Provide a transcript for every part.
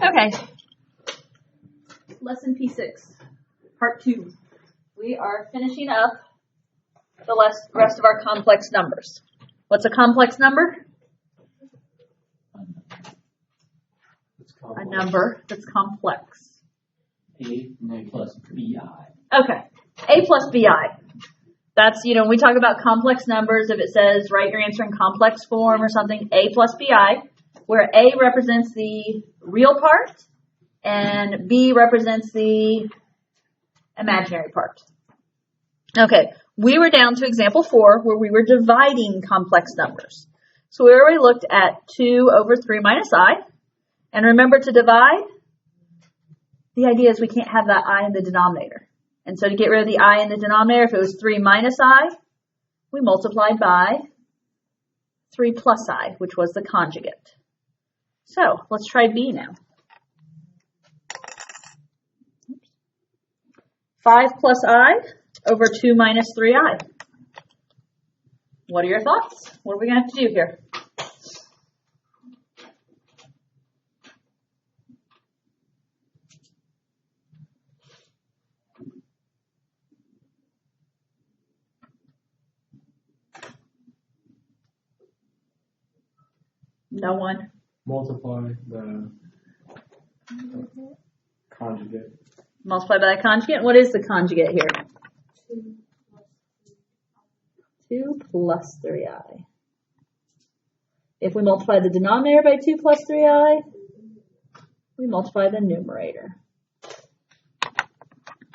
Okay. Lesson P6, part 2. We are finishing up the rest of our complex numbers. What's a complex number? A number that's complex. A plus BI. Okay. A plus BI. That's, when we talk about complex numbers, if it says write your answer in complex form or something, A plus BI, where A represents the real part and B represents the imaginary part. Okay, we were down to example 4 where we were dividing complex numbers. So we already looked at 2 over 3 minus I. And remember, to divide, the idea is we can't have that I in the denominator. And so to get rid of the I in the denominator, if it was 3 minus I, we multiplied by 3 plus I, which was the conjugate. So let's try B now. 5 plus I over 2 minus 3I. What are your thoughts? What are we going to have to do here? No one. Multiply the conjugate. Multiply by the conjugate. What is the conjugate here? 2 plus 3i. If we multiply the denominator by 2 plus 3i, we multiply the numerator.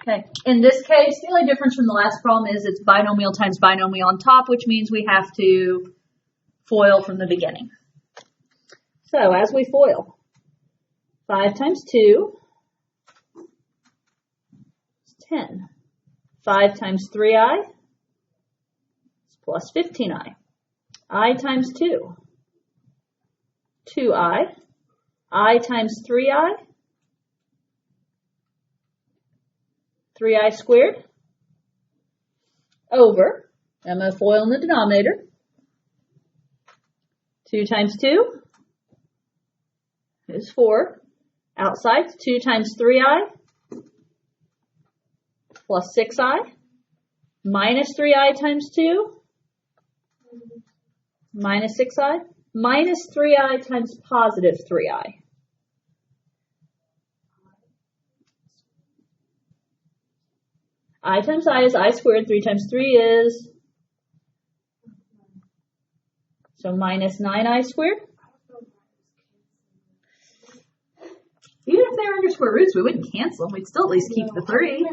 Okay. In this case, the only difference from the last problem is it's binomial times binomial on top, which means we have to FOIL from the beginning. So as we FOIL, 5 times 2 is 10. 5 times 3i is plus 15i. I times 2, 2i. I times 3i, 3i squared, over, I'm going to FOIL in the denominator, 2 times 2 is 4. Outside, 2 times 3i plus 6i minus 3i times 2 minus 6i minus 3i times positive 3i. I times I is I squared. 3 times 3 is, so minus 9i squared. Even if they were under square roots, we wouldn't cancel them. We'd still at least keep the 3.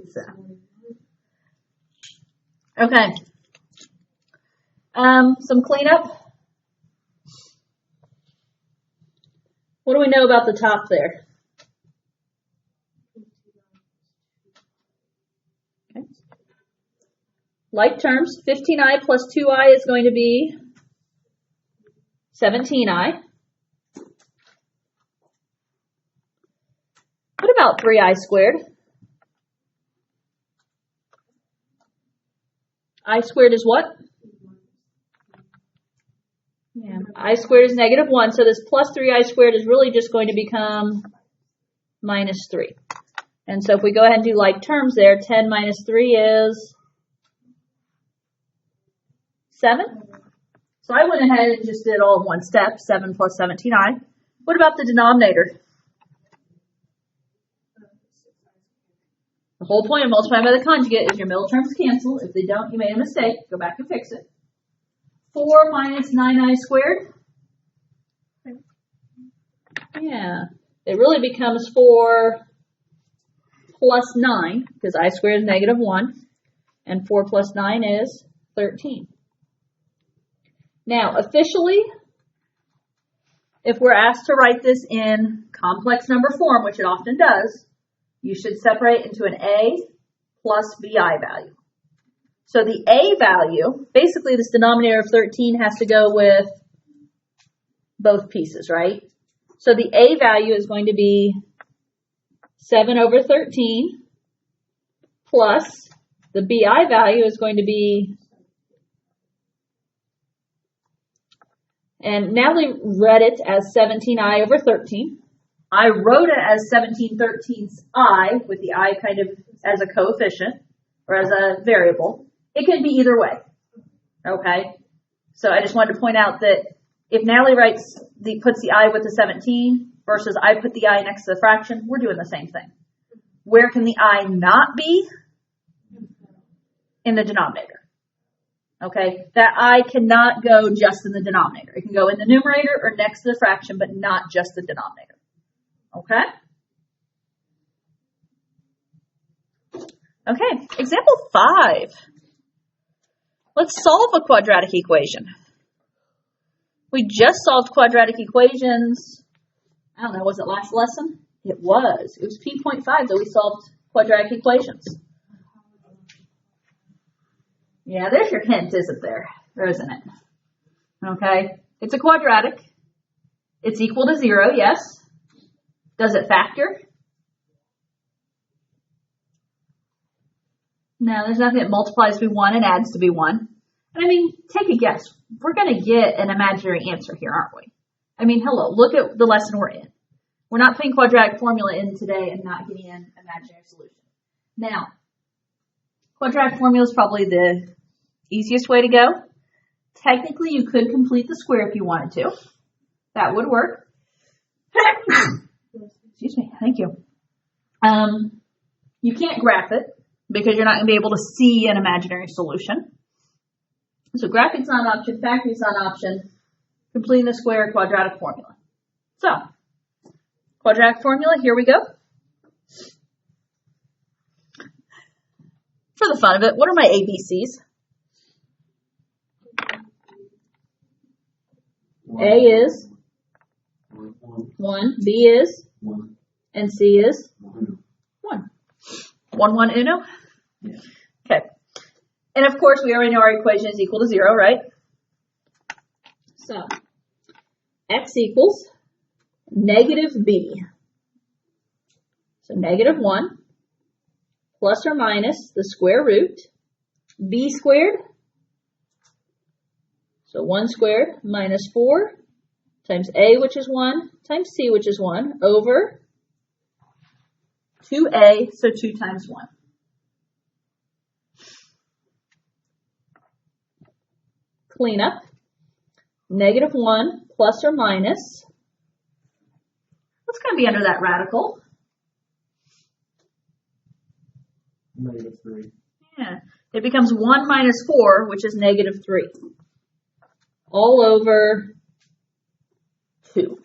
So. Okay. Some cleanup. What do we know about the top there? Okay. Like terms, 15i plus 2i is going to be 17i. What about 3i squared? I squared is what? Yeah, I squared is negative 1, so this plus 3i squared is really just going to become minus 3. And so if we go ahead and do like terms there, 10 minus 3 is 7. So I went ahead and just did it all in one step, 7 plus 17i. What about the denominator? The whole point of multiplying by the conjugate is your middle terms cancel. If they don't, you made a mistake. Go back and fix it. 4 minus 9i squared. Yeah. It really becomes 4 plus 9, because I squared is negative 1. And 4 plus 9 is 13. Now, officially, if we're asked to write this in complex number form, which it often does, you should separate into an A plus BI value. So the A value, basically this denominator of 13 has to go with both pieces, right? So the A value is going to be 7 over 13 plus the BI value is going to be, and Natalie read it as 17i over 13. I wrote it as 17/13ths I, with the I kind of as a coefficient or as a variable. It can be either way. Okay? So I just wanted to point out that if Natalie puts the I with the 17 versus I put the I next to the fraction, we're doing the same thing. Where can the I not be? In the denominator. Okay, that I cannot go just in the denominator. It can go in the numerator or next to the fraction, but not just the denominator. Okay? Okay, example 5. Let's solve a quadratic equation. We just solved quadratic equations. I don't know, was it last lesson? It was. It was P.5 that we solved quadratic equations. Yeah, there's your hint, isn't there? Or isn't it? Okay. It's a quadratic. It's equal to 0, yes. Does it factor? No, there's nothing that multiplies to be 1 and adds to be 1. And I mean, take a guess. We're going to get an imaginary answer here, aren't we? I mean, hello, look at the lesson we're in. We're not putting quadratic formula in today and not getting an imaginary solution. Now, quadratic formula is probably the easiest way to go. Technically, you could complete the square if you wanted to. That would work. Excuse me. Thank you. You can't graph it because you're not going to be able to see an imaginary solution. So graphing's not an option. Factoring's not an option. Completing the square, quadratic formula. So, quadratic formula, here we go. For the fun of it, what are my ABCs? A is 1, B is 1, and C is 1. 1. 1, 1, uno? Yeah. Okay. And of course, we already know our equation is equal to 0, right? So, x equals negative b. So, negative 1 plus or minus the square root b squared. So 1 squared minus 4 times a, which is 1, times c, which is 1, over 2a, so 2 times 1. Clean up. Negative 1 plus or minus. What's going to be under that radical? Negative 3. Yeah. It becomes 1 minus 4, which is negative 3. All over 2.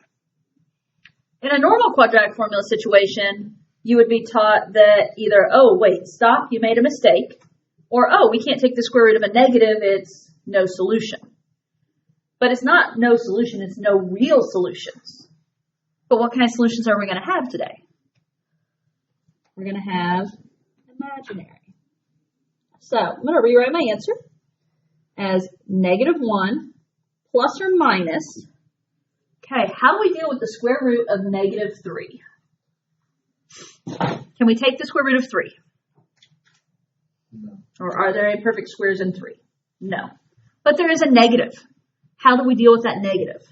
In a normal quadratic formula situation, you would be taught that either, oh, wait, stop, you made a mistake, or, oh, we can't take the square root of a negative, it's no solution. But it's not no solution, it's no real solutions. But what kind of solutions are we going to have today? We're going to have imaginary. So I'm going to rewrite my answer as negative 1 plus or minus. Okay, how do we deal with the square root of negative 3? Can we take the square root of 3? No. Or are there any perfect squares in 3? No. But there is a negative. How do we deal with that negative?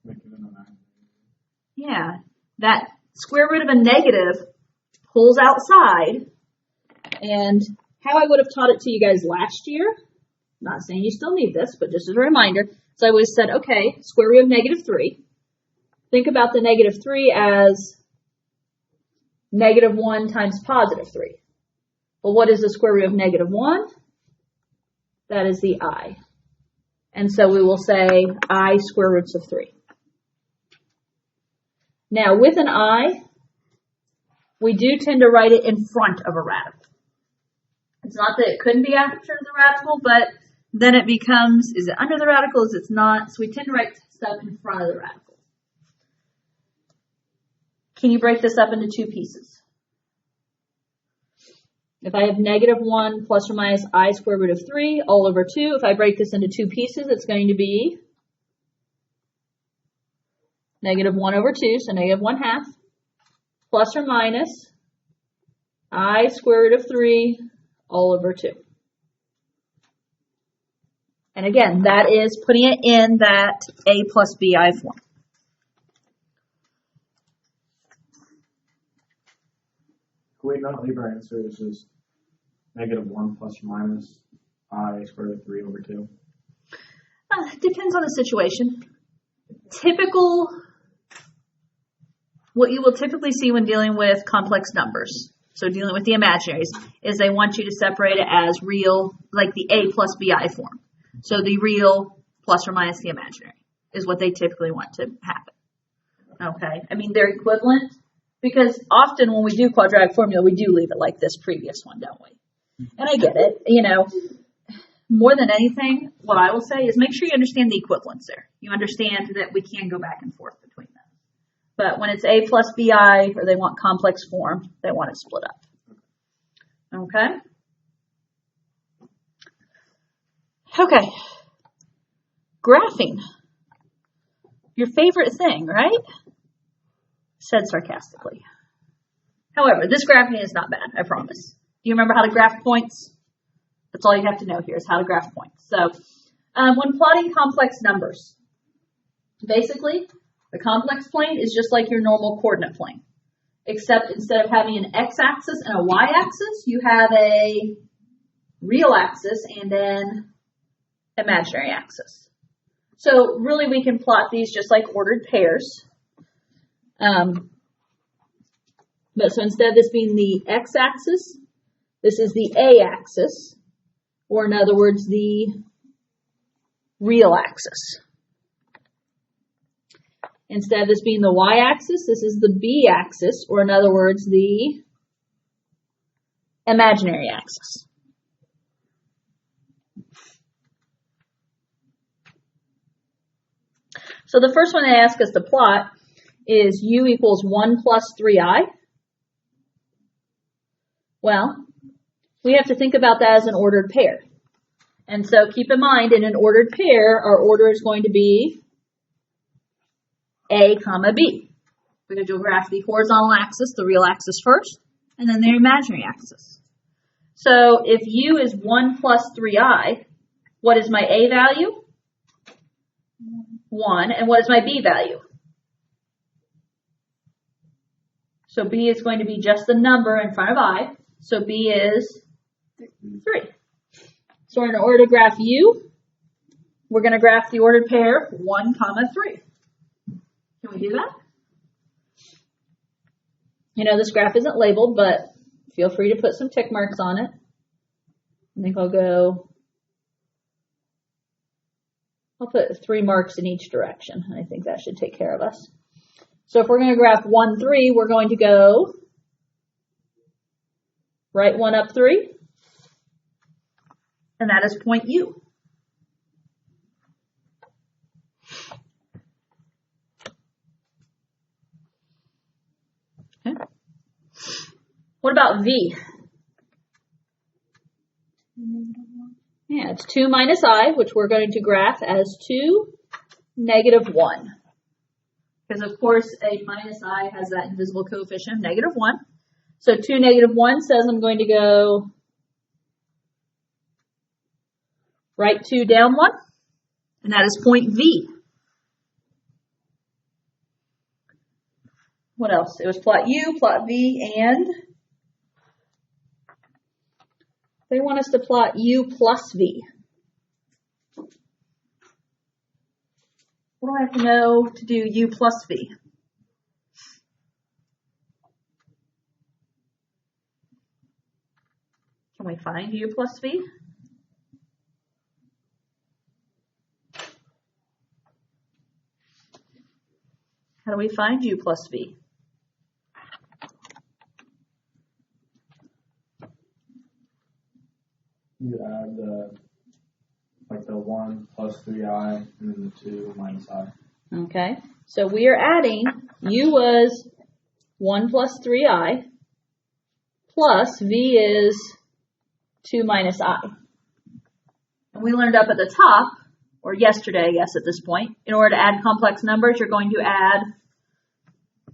Make it an imaginary. Yeah, that square root of a negative pulls outside. And how I would have taught it to you guys last year, not saying you still need this, but just as a reminder. So I always said, okay, square root of negative 3. Think about the negative 3 as negative 1 times positive 3. Well, what is the square root of negative 1? That is the I. And so we will say I square roots of 3. Now, with an I, we do tend to write it in front of a radical. It's not that it couldn't be after the radical, but then it becomes, is it under the radical, is it not? So we tend to write stuff in front of the radical. Can you break this up into 2 pieces? If I have negative 1 plus or minus I square root of 3 all over 2, if I break this into 2 pieces, it's going to be negative 1 over 2, so negative 1/2, plus or minus I square root of 3 all over 2. And again, that is putting it in that A plus BI form. we not leave our answer as just -1 plus or minus I squared root of 3 over 2? Depends on the situation. What you will typically see when dealing with complex numbers, so dealing with the imaginaries, is they want you to separate it as real, like the A plus BI form. So the real plus or minus the imaginary is what they typically want to happen. Okay, I mean, they're equivalent because often when we do quadratic formula, we do leave it like this previous one, don't we? And I get it, more than anything, what I will say is make sure you understand the equivalence there. You understand that we can go back and forth between them. But when it's A plus BI or they want complex form, they want it split up. Okay? Okay. Graphing. Your favorite thing, right? Said sarcastically. However, this graphing is not bad, I promise. Do you remember how to graph points? That's all you have to know here is how to graph points. So when plotting complex numbers, basically the complex plane is just like your normal coordinate plane, except instead of having an x-axis and a y-axis, you have a real axis and an imaginary axis. So really we can plot these just like ordered pairs. But so instead of this being the x-axis, this is the a-axis, or in other words, the real axis. Instead of this being the y-axis, this is the b-axis, or in other words, the imaginary axis. So the first one they ask us to plot is u equals 1 plus 3i. Well, we have to think about that as an ordered pair. And so keep in mind, in an ordered pair, our order is going to be A, comma, B. Because you'll graph the horizontal axis, the real axis first, and then the imaginary axis. So if u is 1 plus 3i, what is my A value? 1. And what is my B value? So B is going to be just the number in front of I. So B is 3. So in order to graph u, we're going to graph the ordered pair 1, comma 3. Can we do that? This graph isn't labeled, but feel free to put some tick marks on it. I think I'll put 3 marks in each direction. I think that should take care of us. So if we're going to graph 1, 3, we're going to go right 1 up 3. And that is point U. Okay. What about V? Yeah, it's 2 minus I, which we're going to graph as 2, -1. Because, of course, a minus I has that invisible coefficient of -1. So 2, -1 says I'm going to go right 2, down 1. And that is point V. What else? It was plot U, plot V, and they want us to plot U plus V. What do I have to know to do U plus V? Can we find U plus V? How do we find U plus V? You add the 1 plus 3i and then the 2 minus I. Okay, so we are adding, U was 1 plus 3i plus V is 2 minus I. And we learned up at the top, or yesterday, I guess at this point, in order to add complex numbers, you're going to add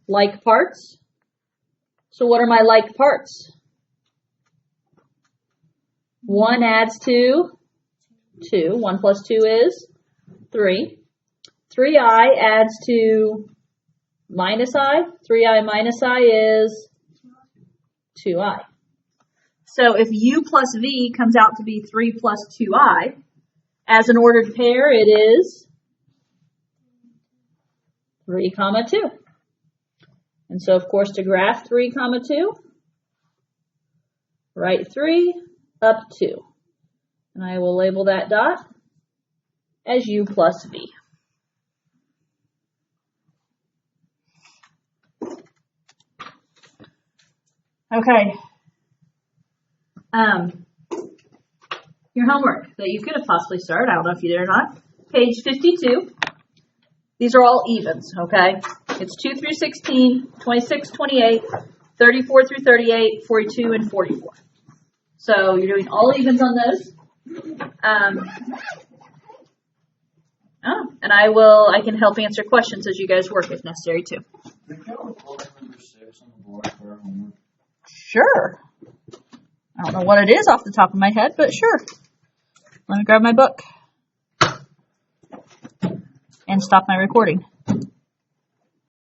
like parts. So what are my like parts? 1 adds to 2. 1 plus 2 is 3. 3i adds to minus I. 3i minus I is 2i. So if u plus v comes out to be 3 plus 2i, as an ordered pair, it is 3, 2. And so, of course, to graph 3, 2, write 3 up 2. And I will label that dot as u plus v. Okay. Your homework that you could have possibly started, I don't know if you did or not. Page 52. These are all evens, okay? It's 2 through 16, 26, 28, 34 through 38, 42, and 44. So you're doing all evens on those. And I can help answer questions as you guys work if necessary too. Can you report number 6 on the board for our homework? Sure. I don't know what it is off the top of my head, but sure. Let me grab my book and stop my recording.